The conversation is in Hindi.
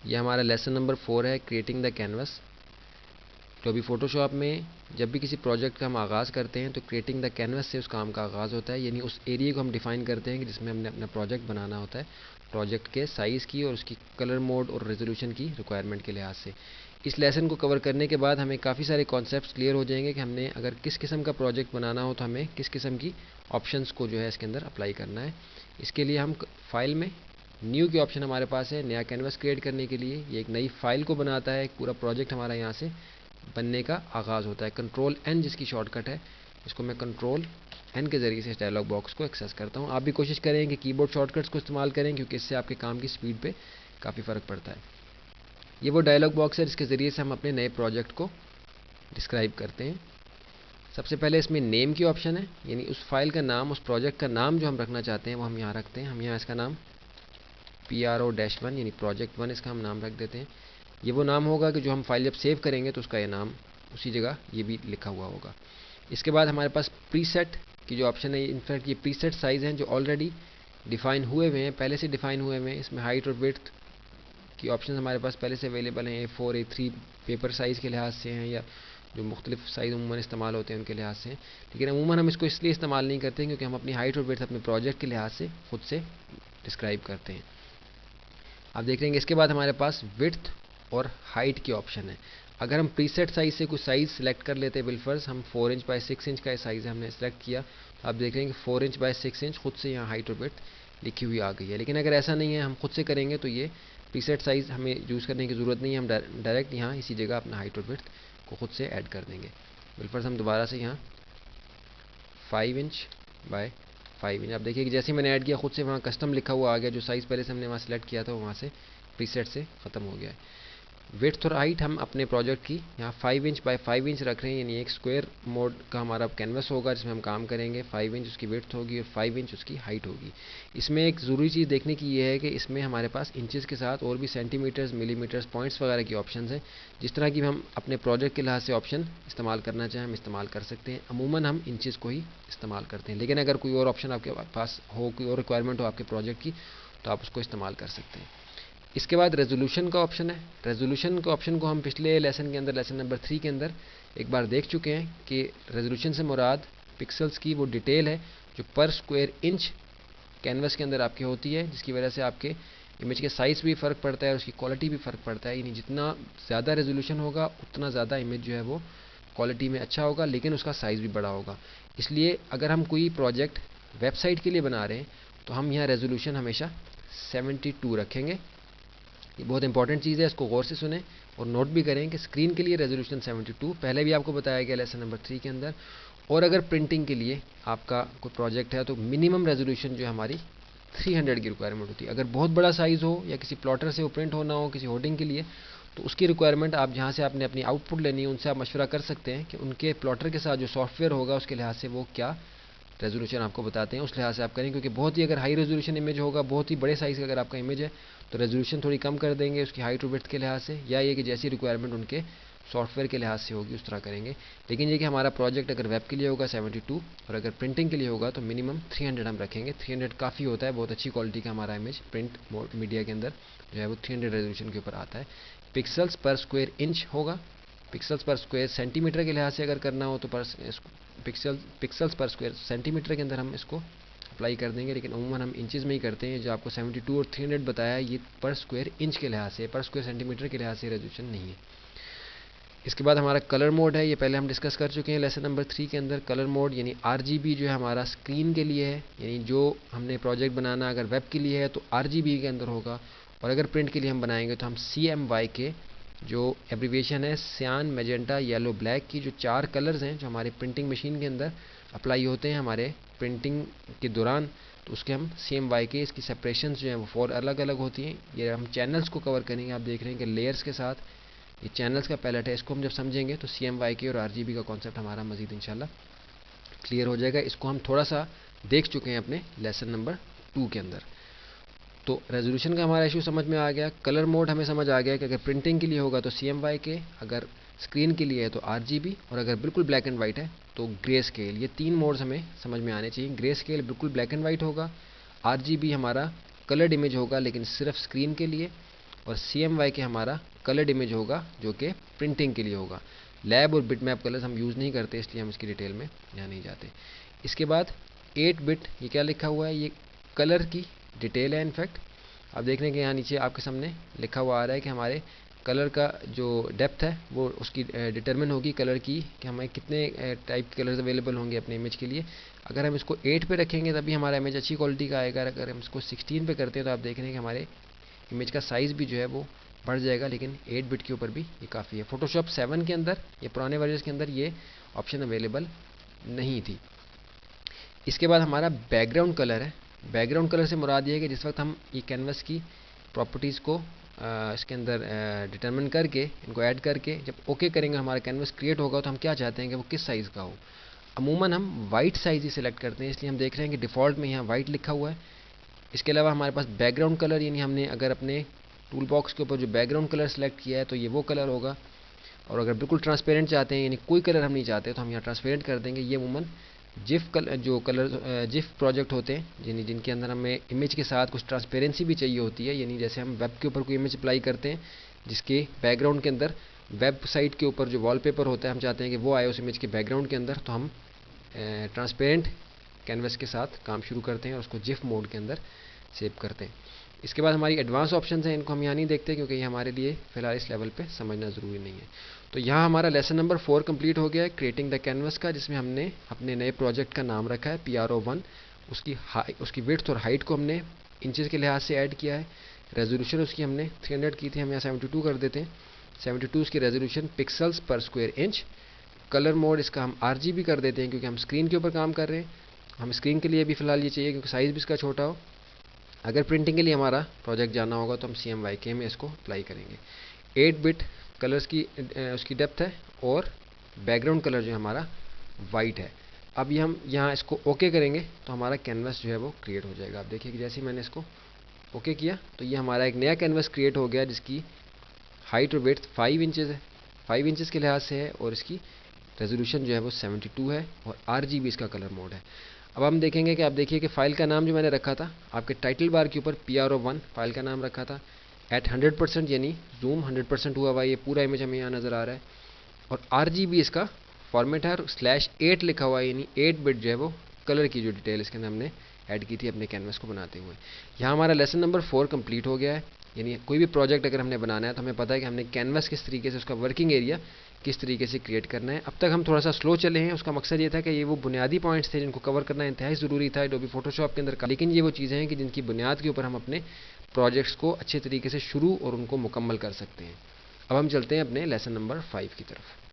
ये हमारा लेसन नंबर 4 है, क्रिएटिंग द कैनवस। तो अभी फ़ोटोशॉप में जब भी किसी प्रोजेक्ट का हम आगाज़ करते हैं तो क्रिएटिंग द कैनवस से उस काम का आगाज़ होता है, यानी उस एरिया को हम डिफ़ाइन करते हैं कि जिसमें हमने अपना प्रोजेक्ट बनाना होता है, प्रोजेक्ट के साइज़ की और उसकी कलर मोड और रेजोल्यूशन की रिक्वायरमेंट के लिहाज से। इस लेसन को कवर करने के बाद हमें काफ़ी सारे कॉन्सेप्ट्स क्लियर हो जाएंगे कि हमने अगर किस किस्म का प्रोजेक्ट बनाना हो तो हमें किस किस्म की ऑप्शंस को जो है इसके अंदर अप्लाई करना है। इसके लिए हम फाइल में न्यू की ऑप्शन हमारे पास है, नया कैनवस क्रिएट करने के लिए। ये एक नई फाइल को बनाता है, एक पूरा प्रोजेक्ट हमारा यहाँ से बनने का आगाज़ होता है। कंट्रोल एन जिसकी शॉर्टकट है, इसको मैं कंट्रोल एन के ज़रिए से इस डायलॉग बॉक्स को एक्सेस करता हूँ। आप भी कोशिश करें कि कीबोर्ड शॉर्टकट्स को इस्तेमाल करें, क्योंकि इससे आपके काम की स्पीड पे काफ़ी फ़र्क पड़ता है। ये वो डायलॉग बॉक्स है जिसके ज़रिए से हम अपने नए प्रोजेक्ट को डिस्क्राइब करते हैं। सबसे पहले इसमें नेम की ऑप्शन है, यानी उस फाइल का नाम, उस प्रोजेक्ट का नाम जो हम रखना चाहते हैं वो हम यहाँ रखते हैं। हम यहाँ इसका नाम PRO-1 यानी प्रोजेक्ट 1 इसका हम नाम रख देते हैं। ये वो नाम होगा कि जो हम फाइल जब सेव करेंगे तो उसका ये नाम उसी जगह ये भी लिखा हुआ होगा। इसके बाद हमारे पास प्रीसेट की जो ऑप्शन है, इनफैक्ट ये प्रीसेट साइज़ हैं जो ऑलरेडी डिफ़ाइन हुए हुए हैं, पहले से डिफ़ाइन हुए हुए हैं। इसमें हाइट और विड्थ की ऑप्शन हमारे पास पहले से अवेलेबल हैं। A4 A3 पेपर साइज़ के लिहाज से हैं, या जो मुख्तलिफ साइज़ अमूमन इस्तेमाल होते हैं उनके लिहाज से। लेकिन अमूमन हम इसको इसलिए इस्तेमाल नहीं करते हैं क्योंकि हम अपनी हाइट और विड्थ अपने प्रोजेक्ट के लिहाज से खुद से डिस्क्राइब करते हैं। आप देख लेंगे इसके बाद हमारे पास विड्थ और हाइट की ऑप्शन है। अगर हम प्रीसेट साइज़ से कुछ साइज़ सेलेक्ट कर लेते हैं, बिलफर्ज हम 4 इंच बाय 6 इंच का साइज़ हमने सेलेक्ट किया, तो आप देख लेंगे 4 इंच बाय 6 इंच खुद से यहाँ हाइट और विड्थ लिखी हुई आ गई है। लेकिन अगर ऐसा नहीं है, हम खुद से करेंगे, तो ये प्रीसेट साइज़ हमें यूज़ करने की ज़रूरत नहीं है। हम डायरेक्ट यहाँ इसी जगह अपना हाइट और विड्थ को खुद से ऐड कर देंगे। बिलफर्ज हम दोबारा से यहाँ 5 इंच बाय 5 इंच, आप देखिए कि जैसे ही मैंने ऐड किया खुद से वहाँ कस्टम लिखा हुआ आ गया। जो साइज़ पहले से हमने वहाँ सेलेक्ट किया था वहाँ से प्रीसेट से ख़त्म हो गया है। विड्थ और हाइट हम अपने प्रोजेक्ट की यहाँ 5 इंच बाय 5 इंच रख रहे हैं, यानी एक स्क्वायर मोड का हमारा कैनवस होगा जिसमें हम काम करेंगे। 5 इंच उसकी विड्थ होगी और 5 इंच उसकी हाइट होगी। इसमें एक ज़रूरी चीज़ देखने की ये है कि इसमें हमारे पास इंचेस के साथ और भी सेंटीमीटर्स, मिलीमीटर्स, पॉइंट्स वगैरह की ऑप्शन हैं। जिस तरह की हम अपने प्रोजेक्ट के लिहाज से ऑप्शन इस्तेमाल करना चाहें हम इस्तेमाल कर सकते हैं। अमूमन हम इंचेस को ही इस्तेमाल करते हैं, लेकिन अगर कोई और ऑप्शन आपके पास हो, कोई और रिक्वायरमेंट हो आपके प्रोजेक्ट की, तो आप उसको इस्तेमाल कर सकते हैं। इसके बाद रेजोल्यूशन का ऑप्शन है। रेजोल्यूशन के ऑप्शन को हम पिछले लेसन के अंदर, लेसन नंबर 3 के अंदर एक बार देख चुके हैं कि रेजोल्यूशन से मुराद पिक्सल्स की वो डिटेल है जो पर स्क्वायर इंच कैनवस के अंदर आपके होती है, जिसकी वजह से आपके इमेज के साइज़ भी फ़र्क पड़ता है, उसकी क्वालिटी भी फ़र्क पड़ता है। यानी जितना ज़्यादा रेजोल्यूशन होगा उतना ज़्यादा इमेज जो है वो क्वालिटी में अच्छा होगा, लेकिन उसका साइज़ भी बड़ा होगा। इसलिए अगर हम कोई प्रोजेक्ट वेबसाइट के लिए बना रहे हैं तो हम यहाँ रेजोल्यूशन हमेशा 72 रखेंगे। ये बहुत इंपॉर्टेंट चीज़ है, इसको गौर से सुने और नोट भी करें कि स्क्रीन के लिए रेजोल्यूशन 72 पहले भी आपको बताया गया लेसन नंबर 3 के अंदर। और अगर प्रिंटिंग के लिए आपका कोई प्रोजेक्ट है तो मिनिमम रेजोल्यूशन जो है हमारी 300 की रिक्वायरमेंट होती है। अगर बहुत बड़ा साइज़ हो या किसी प्लॉटर से वो प्रिंट होना हो किसी होर्डिंग के लिए, तो उसकी रिक्वायरमेंट आप जहाँ से आपने अपनी आउटपुट लेनी है उनसे आप मशवरा कर सकते हैं कि उनके प्लॉटर के साथ जो सॉफ्टवेयर होगा उसके लिहाज से वो क्या रेजोल्यूशन आपको बताते हैं, उस लिहाज से आप करें। क्योंकि बहुत ही अगर हाई रेजोल्यूशन इमेज होगा, बहुत ही बड़े साइज़ का अगर आपका इमेज है, तो रेजोल्यूशन थोड़ी कम कर देंगे उसकी हाइट और विड्थ के लिहाज से, या ये कि जैसी रिक्वायरमेंट उनके सॉफ्टवेयर के लिहाज से होगी उस तरह करेंगे। लेकिन ये कि हमारा प्रोजेक्ट अगर वेब के लिए होगा 72 और अगर प्रिंटिंग के लिए होगा तो मिनिमम 300 हम रखेंगे। 300 काफ़ी होता है, बहुत अच्छी क्वालिटी का हमारा इमेज प्रिंट मीडिया के अंदर जो है वो 300 रेजोल्यूशन के ऊपर आता है। पिक्सल्स पर स्क्वायर इंच होगा, पिक्सल्स पर स्क्वायर सेंटीमीटर के लिहाज से अगर करना हो तो पिक्सल्स पर स्क्वायर सेंटीमीटर के अंदर हम इसको अप्लाई कर देंगे। लेकिन अमूमन हम इंचेस में ही करते हैं। जो आपको 72 और 300 बताया है ये पर स्क्वायर इंच के लिहाज से, पर स्क्वायर सेंटीमीटर के लिहाज से रेजोल्यूशन नहीं है। इसके बाद हमारा कलर मोड है, ये पहले हम डिस्कस कर चुके हैं लेसन नंबर 3 के अंदर। कलर मोड यानी RGB जो है हमारा स्क्रीन के लिए है, यानी जो हमने प्रोजेक्ट बनाना अगर वेब के लिए है तो RGB के अंदर होगा, और अगर प्रिंट के लिए हम बनाएंगे तो हम CMYK जो एब्रीविएशन है सियान, मैजेंटा, येलो, ब्लैक की जो 4 कलर्स हैं जो हमारे प्रिंटिंग मशीन के अंदर अप्लाई होते हैं हमारे प्रिंटिंग के दौरान, तो उसके हम CMYK, इसकी सेपरेशंस जो हैं वो 4 अलग अलग होती हैं। ये हम चैनल्स को कवर करेंगे। आप देख रहे हैं कि लेयर्स के साथ ये चैनल्स का पैलेट है, इसको हम जब समझेंगे तो CMYK और RGB का कॉन्सेप्ट हमारा मज़ीद इंशाल्लाह क्लियर हो जाएगा। इसको हम थोड़ा सा देख चुके हैं अपने लेसन नंबर 2 के अंदर। तो रेजोल्यूशन का हमारा इशू समझ में आ गया। कलर मोड हमें समझ आ गया कि अगर प्रिंटिंग के लिए होगा तो CMYK, अगर स्क्रीन के लिए है तो RGB, और अगर बिल्कुल ब्लैक एंड वाइट है तो ग्रे स्केल। ये 3 मोड्स हमें समझ में आने चाहिए। ग्रे स्केल बिल्कुल ब्लैक एंड वाइट होगा, RGB हमारा कलर्ड इमेज होगा लेकिन सिर्फ स्क्रीन के लिए, और CMYK हमारा कलर्ड इमेज होगा जो कि प्रिंटिंग के लिए होगा। लैब और बिटमैप कलर्स हम यूज़ नहीं करते, इसलिए हम इसकी डिटेल में यहाँ नहीं जाते। इसके बाद 8 बिट, ये क्या लिखा हुआ है, ये कलर की डिटेल है। इनफैक्ट आप देख रहे हैं कि यहाँ नीचे आपके सामने लिखा हुआ आ रहा है कि हमारे कलर का जो डेप्थ है वो उसकी डिटरमिन होगी कलर की, कि हमें कितने टाइप के कलर्स अवेलेबल होंगे अपने इमेज के लिए। अगर हम इसको 8 पे रखेंगे तभी हमारा इमेज अच्छी क्वालिटी का आएगा। अगर हम इसको 16 पे करते हैं तो आप देख रहे हैं कि हमारे इमेज का साइज़ भी जो है वो बढ़ जाएगा, लेकिन 8 बिट के ऊपर भी ये काफ़ी है। फोटोशॉप 7 के अंदर या पुराने वर्जन के अंदर ये ऑप्शन अवेलेबल नहीं थी। इसके बाद हमारा बैकग्राउंड कलर है। बैकग्राउंड कलर से मुराद ये है कि जिस वक्त हम ये कैनवस की प्रॉपर्टीज़ को इसके अंदर डिटरमिन करके, इनको ऐड करके जब ओके करेंगे हमारा कैनवस क्रिएट होगा, तो हम क्या चाहते हैं कि वो किस साइज़ का हो। अमूमन हम वाइट साइज़ ही सिलेक्ट करते हैं, इसलिए हम देख रहे हैं कि डिफ़ॉल्ट में यहाँ वाइट लिखा हुआ है। इसके अलावा हमारे पास बैकग्राउंड कलर, यानी हमने अगर अपने टूल बॉक्स के ऊपर जो बैकग्राउंड कलर सेलेक्ट किया है तो ये वो कलर होगा। और अगर बिल्कुल ट्रांसपेरेंट चाहते हैं, यानी कोई कलर हम नहीं चाहते, तो हम यहाँ ट्रांसपेरेंट कर देंगे। ये अमूमन जिफ प्रोजेक्ट होते हैं यानी जिनके अंदर हमें इमेज के साथ कुछ ट्रांसपेरेंसी भी चाहिए होती है, यानी जैसे हम वेब के ऊपर कोई इमेज अप्लाई करते हैं जिसके बैकग्राउंड के अंदर वेबसाइट के ऊपर जो वॉलपेपर होता है हम चाहते हैं कि वो आए उस इमेज के बैकग्राउंड के अंदर, तो हम ट्रांसपेरेंट कैनवस के साथ काम शुरू करते हैं और उसको जिफ मोड के अंदर सेव करते हैं। इसके बाद हमारी एडवांस ऑप्शंस हैं, इनको हम यहाँ नहीं देखते क्योंकि ये हमारे लिए फ़िलहाल इस लेवल पे समझना ज़रूरी नहीं है। तो यहाँ हमारा लेसन नंबर 4 कंप्लीट हो गया है, क्रिएटिंग द कैनवस का, जिसमें हमने अपने नए प्रोजेक्ट का नाम रखा है PRO1। उसकी विड्थ और हाइट को हमने इंचेस के लिहाज से ऐड किया है। रेजोल्यूशन उसकी हमने 300 की थी, हम यहाँ 72 कर देते हैं। 72 उसकी रेजोल्यूशन पिक्सल्स पर स्क्वायर इंच। कलर मोड इसका हम RGB कर देते हैं क्योंकि हम स्क्रीन के ऊपर काम कर रहे हैं। हम स्क्रीन के लिए भी फ़िलहाल ये चाहिए क्योंकि साइज़ भी इसका छोटा हो। अगर प्रिंटिंग के लिए हमारा प्रोजेक्ट जाना होगा तो हम CMYK में इसको अप्लाई करेंगे। 8 बिट कलर्स की उसकी डेप्थ है और बैकग्राउंड कलर जो है हमारा वाइट है। अब ये हम यहाँ इसको ओके करेंगे तो हमारा कैनवस जो है वो क्रिएट हो जाएगा। आप देखिए कि जैसे ही मैंने इसको ओके किया तो ये हमारा एक नया कैनवस क्रिएट हो गया जिसकी हाइट और विड्थ 5 इंचेस है, 5 इंचेस के लिहाज से है, और इसकी रेजोल्यूशन जो है वो 72 है और RGB इसका कलर मोड है। अब हम देखेंगे कि आप देखिए कि फ़ाइल का नाम जो मैंने रखा था आपके टाइटल बार के ऊपर PRO1 फाइल का नाम रखा था। एट 100% यानी जूम 100% हुआ हुआ ये पूरा इमेज हमें यहाँ नज़र आ रहा है, और RGB इसका फॉर्मेट है, और /8 लिखा हुआ है, यानी 8 बिट जो है वो कलर की जो डिटेल इसके अंदर हमने ऐड की थी अपने कैनवस को बनाते हुए। यहाँ हमारा लेसन नंबर 4 कंप्लीट हो गया है। यानी कोई भी प्रोजेक्ट अगर हमने बनाना है तो हमें पता है कि हमने कैनवस किस तरीके से, उसका वर्किंग एरिया किस तरीके से क्रिएट करना है। अब तक हम थोड़ा सा स्लो चले हैं, उसका मकसद ये था कि ये वो बुनियादी पॉइंट्स थे जिनको कवर करना इंतहाई ज़रूरी था एडोबी फोटोशॉप के अंदर, लेकिन ये वो चीज़ें हैं कि जिनकी बुनियाद के ऊपर हम अपने प्रोजेक्ट्स को अच्छे तरीके से शुरू और उनको मुकम्मल कर सकते हैं। अब हम चलते हैं अपने लेसन नंबर 5 की तरफ।